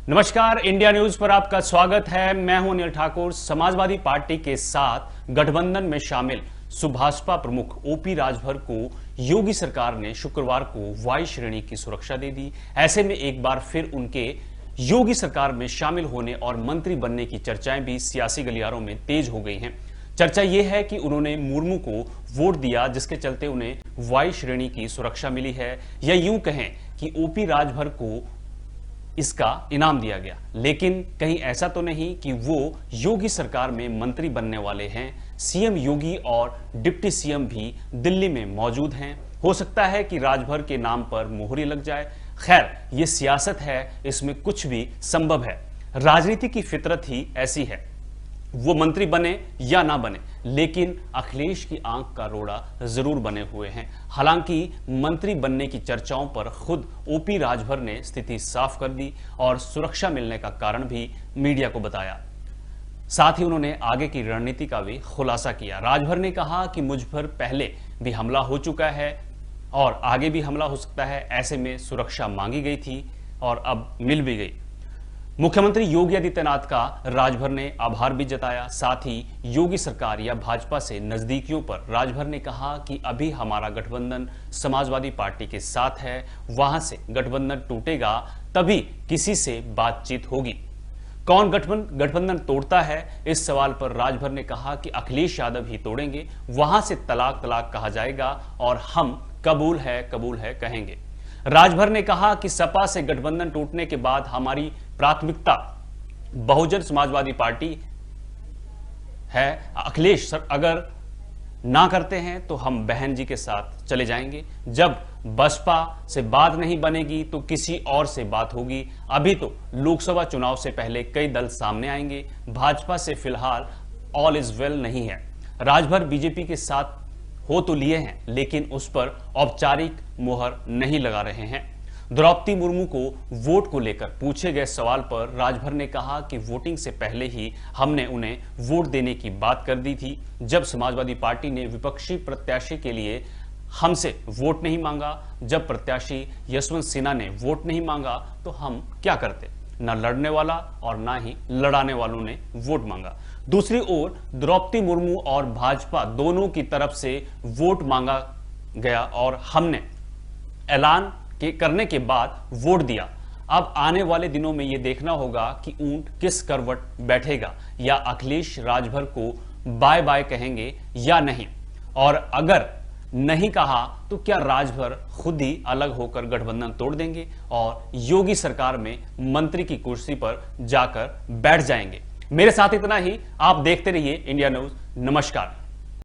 नमस्कार, India news पर आपका स्वागत है। मैं हूं अनिल ठाकुर। समाजवादी पार्टी के साथ गठबंधन में शामिल सुभाषपा प्रमुख ओपी राजभर को योगी सरकार ने शुक्रवार को वाई श्रेणी की सुरक्षा दे दी। ऐसे में एक बार फिर उनके योगी सरकार में शामिल होने और मंत्री बनने की चर्चाएं भी सियासी गलियारों में तेज हो गई हैं। चर्चा यह है कि उन्होंने मुर्मू को वोट दिया, जिसके चलते उन्हें वाई श्रेणी की सुरक्षा मिली है, या यूं कहें कि ओपी राजभर को इसका इनाम दिया गया। लेकिन कहीं ऐसा तो नहीं कि वो योगी सरकार में मंत्री बनने वाले हैं। सीएम योगी और डिप्टी सीएम भी दिल्ली में मौजूद हैं। हो सकता है कि राजभर के नाम पर मोहरी लग जाए। खैर, ये सियासत है, इसमें कुछ भी संभव है। राजनीति की फितरत ही ऐसी है, वो मंत्री बने या ना बने, लेकिन अखिलेश की आंख का रोड़ा जरूर बने हुए हैं। हालांकि मंत्री बनने की चर्चाओं पर खुद ओपी राजभर ने स्थिति साफ कर दी और सुरक्षा मिलने का कारण भी मीडिया को बताया। साथ ही उन्होंने आगे की रणनीति का भी खुलासा किया। राजभर ने कहा कि मुझ पर पहले भी हमला हो चुका है और आगे भी हमला हो सकता है। ऐसे में सुरक्षा मांगी गई थी और अब मिल भी गई। मुख्यमंत्री योगी आदित्यनाथ का राजभर ने आभार भी जताया। साथ ही योगी सरकार या भाजपा से नजदीकियों पर राजभर ने कहा कि अभी हमारा गठबंधन समाजवादी पार्टी के साथ है, वहां से गठबंधन टूटेगा तभी किसी से बातचीत होगी। कौन गठबंधन तोड़ता है, इस सवाल पर राजभर ने कहा कि अखिलेश यादव ही तोड़ेंगे। वहां से तलाक तलाक कहा जाएगा और हम कबूल है कहेंगे। राजभर ने कहा कि सपा से गठबंधन टूटने के बाद हमारी प्राथमिकता बहुजन समाजवादी पार्टी है। अखिलेश सर अगर ना करते हैं तो हम बहन जी के साथ चले जाएंगे। जब बसपा से बात नहीं बनेगी तो किसी और से बात होगी। अभी तो लोकसभा चुनाव से पहले कई दल सामने आएंगे। भाजपा से फिलहाल ऑल इज वेल नहीं है। राजभर बीजेपी के साथ हो तो लिए हैं, लेकिन उस पर औपचारिक मुहर नहीं लगा रहे हैं। द्रौपदी मुर्मू को वोट को लेकर पूछे गए सवाल पर राजभर ने कहा कि वोटिंग से पहले ही हमने उन्हें वोट देने की बात कर दी थी। जब समाजवादी पार्टी ने विपक्षी प्रत्याशी के लिए हमसे वोट नहीं मांगा, जब प्रत्याशी यशवंत सिन्हा ने वोट नहीं मांगा, तो हम क्या करते? न लड़ने वाला और ना ही लड़ाने वालों ने वोट मांगा। दूसरी ओर द्रौपदी मुर्मू और भाजपा दोनों की तरफ से वोट मांगा गया और हमने ऐलान करने के बाद वोट दिया। अब आने वाले दिनों में यह देखना होगा कि ऊंट किस करवट बैठेगा, या अखिलेश राजभर को बाय बाय कहेंगे या नहीं। और अगर नहीं कहा तो क्या राजभर खुद ही अलग होकर गठबंधन तोड़ देंगे और योगी सरकार में मंत्री की कुर्सी पर जाकर बैठ जाएंगे। मेरे साथ इतना ही। आप देखते रहिए इंडिया न्यूज। नमस्कार।